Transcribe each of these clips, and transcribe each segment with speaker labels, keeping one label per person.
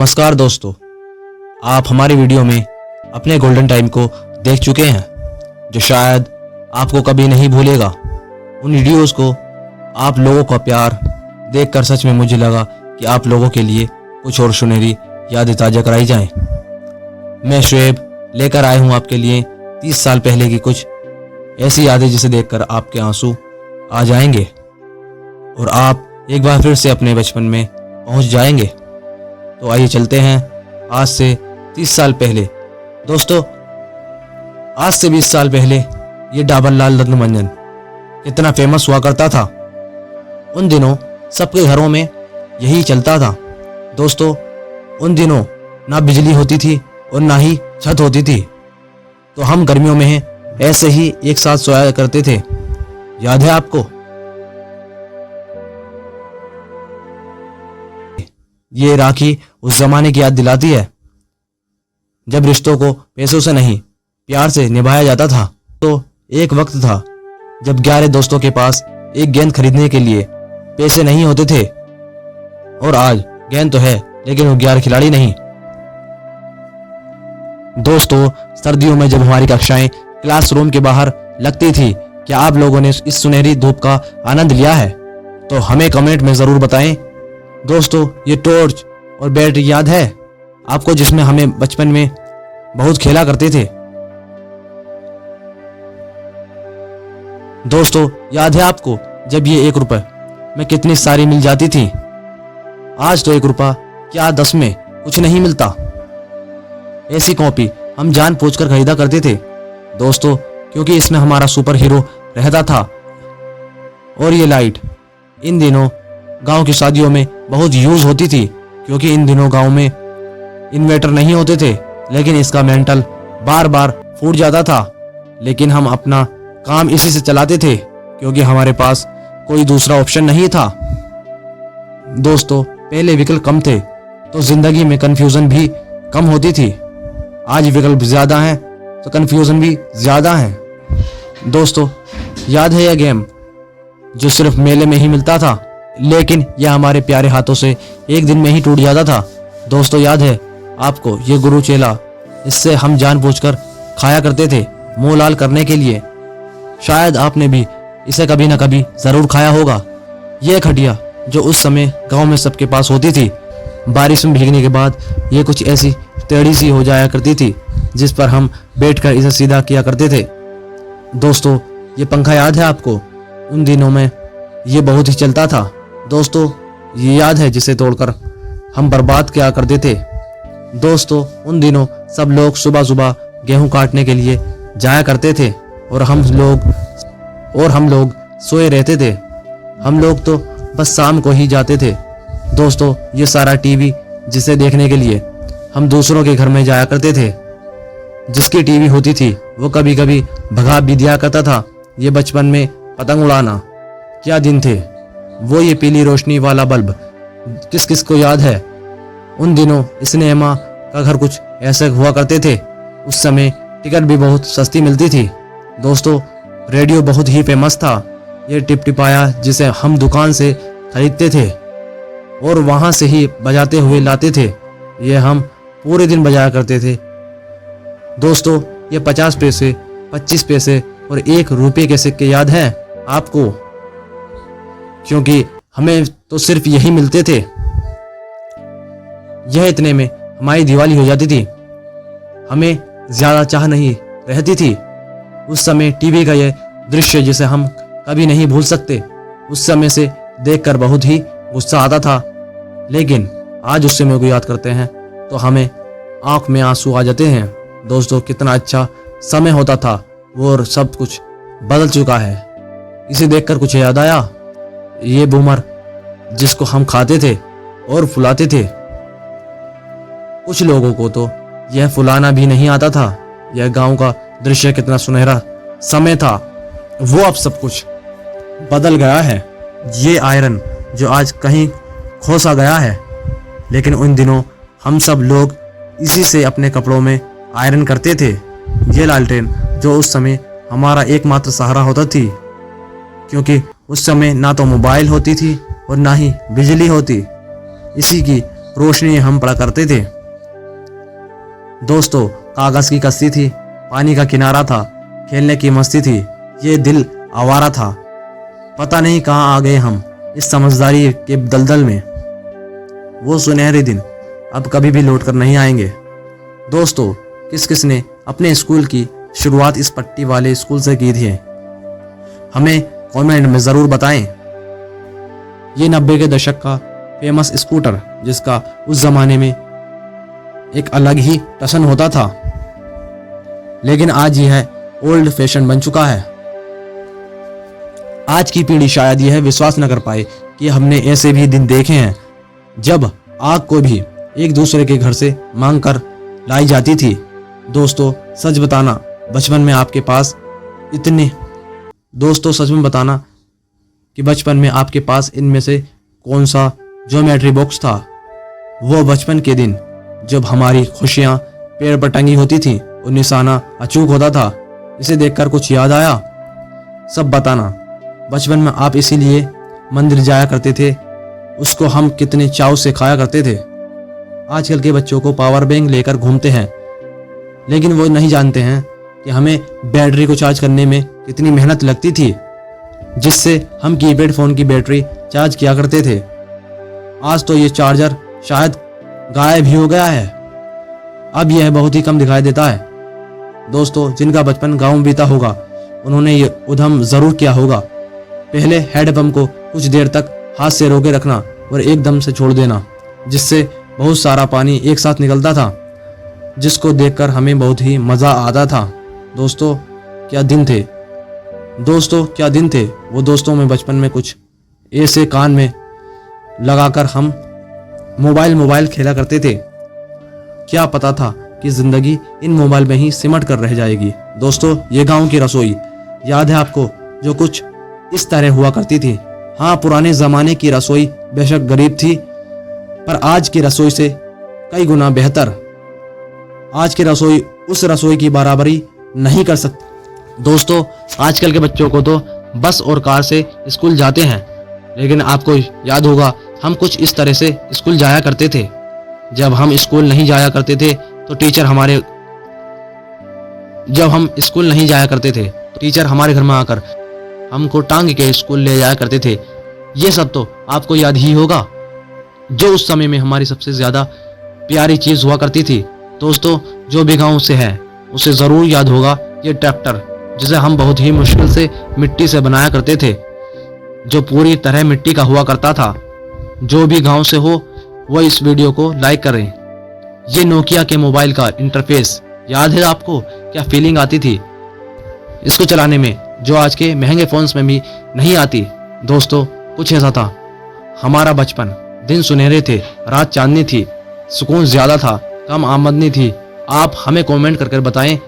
Speaker 1: नमस्कार दोस्तों, आप हमारी वीडियो में अपने गोल्डन टाइम को देख चुके हैं जो शायद आपको कभी नहीं भूलेगा। उन वीडियोस को आप लोगों का प्यार देखकर सच में मुझे लगा कि आप लोगों के लिए कुछ और सुनहरी यादें ताज़ा कराई जाएं। मैं शुएब लेकर आया हूं आपके लिए 30 साल पहले की कुछ ऐसी यादें जिसे देखकर आपके आंसू आ जाएंगे और आप एक बार फिर से अपने बचपन में पहुंच जाएंगे। तो आइए चलते हैं आज से 30 साल पहले। दोस्तों, आज से 20 साल पहले ये डाबर लाल रत्नमंजन कितना फेमस हुआ करता था। उन दिनों सबके घरों में यही चलता था। दोस्तों, उन दिनों ना बिजली होती थी और ना ही छत होती थी, तो हम गर्मियों में ऐसे ही एक साथ सोया करते थे। याद है आपको? ये राखी उस जमाने की याद दिलाती है जब रिश्तों को पैसों से नहीं प्यार से निभाया जाता था। तो एक वक्त था जब 11 दोस्तों के पास एक गेंद खरीदने के लिए पैसे नहीं होते थे, और आज गेंद तो है लेकिन वो 11 खिलाड़ी नहीं। दोस्तों, सर्दियों में जब हमारी कक्षाएं क्लासरूम के बाहर लगती थी, क्या आप लोगों ने इस सुनहरी धूप का आनंद लिया है? तो हमें कमेंट में जरूर बताएं। दोस्तों, ये टॉर्च और बैटरी याद है आपको, जिसमें हमें बचपन में बहुत खेला करते थे? दोस्तों, याद है आपको जब ये 1 रुपए में कितनी सारी मिल जाती थी? आज तो 1 रुपया क्या 10 में कुछ नहीं मिलता। ऐसी कॉपी हम जानबूझकर खरीदा करते थे दोस्तों, क्योंकि इसमें हमारा सुपर हीरो रहता था। और ये लाइट इन दिनों गांव की शादियों में बहुत यूज होती थी, क्योंकि इन दिनों गांव में इन्वर्टर नहीं होते थे, लेकिन इसका मेंटल बार बार फूट जाता था। लेकिन हम अपना काम इसी से चलाते थे क्योंकि हमारे पास कोई दूसरा ऑप्शन नहीं था। दोस्तों, पहले विकल्प कम थे तो जिंदगी में कंफ्यूजन भी कम होती थी। आज विकल्प ज्यादा हैं तो कंफ्यूजन भी ज्यादा है। दोस्तों, याद है यह गेम जो सिर्फ मेले में ही मिलता था, लेकिन यह हमारे प्यारे हाथों से एक दिन में ही टूट जाता था। दोस्तों, याद है आपको ये गुरु चेला, इससे हम जानबूझकर खाया करते थे मुंह लाल करने के लिए। शायद आपने भी इसे कभी ना कभी जरूर खाया होगा। यह खटिया जो उस समय गांव में सबके पास होती थी, बारिश में भीगने के बाद ये कुछ ऐसी टेढ़ी सी हो जाया करती थी जिस पर हम बैठकर इसे सीधा किया करते थे। दोस्तों, ये पंखा याद है आपको? उन दिनों में ये बहुत ही चलता था। दोस्तों, ये याद है जिसे तोड़कर हम बर्बाद किया करते थे। दोस्तों, उन दिनों सब लोग सुबह सुबह गेहूं काटने के लिए जाया करते थे और हम लोग सोए रहते थे। हम लोग तो बस शाम को ही जाते थे। दोस्तों, ये सारा टीवी जिसे देखने के लिए हम दूसरों के घर में जाया करते थे। जिसकी टीवी होती थी वो कभी कभी भगा भी दिया करता था। ये बचपन में पतंग उड़ाना क्या दिन थे। वो ये पीली रोशनी वाला बल्ब किस किस को याद है? उन दिनों सिनेमा का घर कुछ ऐसे हुआ करते थे। उस समय टिकट भी बहुत सस्ती मिलती थी। दोस्तों, रेडियो बहुत ही फेमस था। ये टिपटिपाया जिसे हम दुकान से खरीदते थे और वहां से ही बजाते हुए लाते थे। ये हम पूरे दिन बजाया करते थे। दोस्तों, ये 50 पैसे, 25 पैसे और 1 रुपये के सिक्के याद हैं आपको? क्योंकि हमें तो सिर्फ यही मिलते थे। यह इतने में हमारी दिवाली हो जाती थी। हमें ज्यादा चाह नहीं रहती थी। उस समय टीवी का यह दृश्य जिसे हम कभी नहीं भूल सकते। उस समय से देखकर बहुत ही गुस्सा आता था, लेकिन आज उस समय को याद करते हैं तो हमें आंख में आंसू आ जाते हैं। दोस्तों, कितना अच्छा समय होता था वो, और सब कुछ बदल चुका है। इसे देखकर कुछ याद आया, ये बूमर जिसको हम खाते थे और फुलाते थे। कुछ लोगों को तो यह फुलाना भी नहीं आता था। यह गांव का दृश्य कितना सुनहरा समय था, वो अब सब कुछ बदल गया है। ये आयरन जो आज कहीं खो सा गया है, लेकिन उन दिनों हम सब लोग इसी से अपने कपड़ों में आयरन करते थे। ये लालटेन जो उस समय हमारा एकमात्र सहारा होता थी, क्योंकि उस समय ना तो मोबाइल होती थी और ना ही बिजली होती। इसी की रोशनी हम पढ़ा करते थे। दोस्तों, कागज की कश्ती थी, पानी का किनारा था, खेलने की मस्ती थी, ये दिल आवारा था। पता नहीं कहाँ आ गए हम इस समझदारी के दलदल में। वो सुनहरे दिन अब कभी भी लौट कर नहीं आएंगे। दोस्तों, किस किस ने अपने स्कूल की शुरुआत इस पट्टी वाले स्कूल से की थी, हमें कमेंट में ज़रूर बताएं। ये 90 के दशक का फेमस स्कूटर, जिसका उस जमाने में एक अलग ही टसन होता था, लेकिन आज यह ओल्ड फैशन बन चुका है। आज की पीढ़ी शायद यह विश्वास न कर पाए कि हमने ऐसे भी दिन देखे हैं जब आग को भी एक दूसरे के घर से मांग कर लाई जाती थी। दोस्तों, सच बताना, बचपन में आपके पास सच में बताना कि बचपन में आपके पास इनमें से कौन सा ज्योमेट्री बॉक्स था? वो बचपन के दिन जब हमारी खुशियां पेड़ पर टंगी होती थी और निशाना अचूक होता था। इसे देखकर कुछ याद आया? सब बताना। बचपन में आप इसीलिए मंदिर जाया करते थे, उसको हम कितने चाव से खाया करते थे। आजकल के बच्चों को पावर बैंक लेकर घूमते हैं, लेकिन वो नहीं जानते हैं कि हमें बैटरी को चार्ज करने में कितनी मेहनत लगती थी, जिससे हम कीपैड फोन की बैटरी चार्ज किया करते थे। आज तो ये चार्जर शायद गायब ही हो गया है, अब यह बहुत ही कम दिखाई देता है। दोस्तों, जिनका बचपन गांव में बीता होगा, उन्होंने ये उद्यम जरूर किया होगा। पहले हैंडपंप को कुछ देर तक हाथ से रोके रखना और एकदम से छोड़ देना, जिससे बहुत सारा पानी एक साथ निकलता था, जिसको देखकर हमें बहुत ही मज़ा आता था। दोस्तों, क्या दिन थे। वो दोस्तों में बचपन में कुछ ऐसे कान में लगाकर हम मोबाइल खेला करते थे। क्या पता था कि जिंदगी इन मोबाइल में ही सिमट कर रह जाएगी। दोस्तों, ये गांव की रसोई याद है आपको, जो कुछ इस तरह हुआ करती थी। हाँ, पुराने जमाने की रसोई बेशक गरीब थी, पर आज की रसोई से कई गुना बेहतर। आज की रसोई उस रसोई की बराबरी नहीं कर सकती। दोस्तों, आजकल के बच्चों को तो बस और कार से स्कूल जाते हैं, लेकिन आपको याद होगा हम कुछ इस तरह से स्कूल जाया करते थे। जब हम स्कूल नहीं जाया करते थे तो टीचर हमारे घर में आकर हमको टांग के स्कूल ले जाया करते थे। ये सब तो आपको याद ही होगा, जो उस समय में हमारी सबसे ज्यादा प्यारी चीज हुआ करती थी। दोस्तों, जो भी गाँव से है उसे जरूर याद होगा ये ट्रैक्टर, जिसे हम बहुत ही मुश्किल से मिट्टी से बनाया करते थे, जो पूरी तरह मिट्टी का हुआ करता था। जो भी गांव से हो वो इस वीडियो को लाइक करें। ये नोकिया के मोबाइल का इंटरफेस याद है आपको? क्या फीलिंग आती थी इसको चलाने में, जो आज के महंगे फोन्स में भी नहीं आती। दोस्तों, कुछ ऐसा था हमारा बचपन। दिन सुनहरे थे, रात चांदनी थी, सुकून ज्यादा था, कम आमदनी थी। आप हमें कमेंट करके बताएं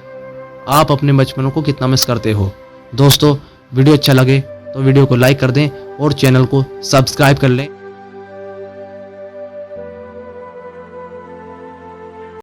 Speaker 1: आप अपने बचपनों को कितना मिस करते हो। दोस्तों, वीडियो अच्छा लगे तो वीडियो को लाइक कर दें और चैनल को सब्सक्राइब कर लें।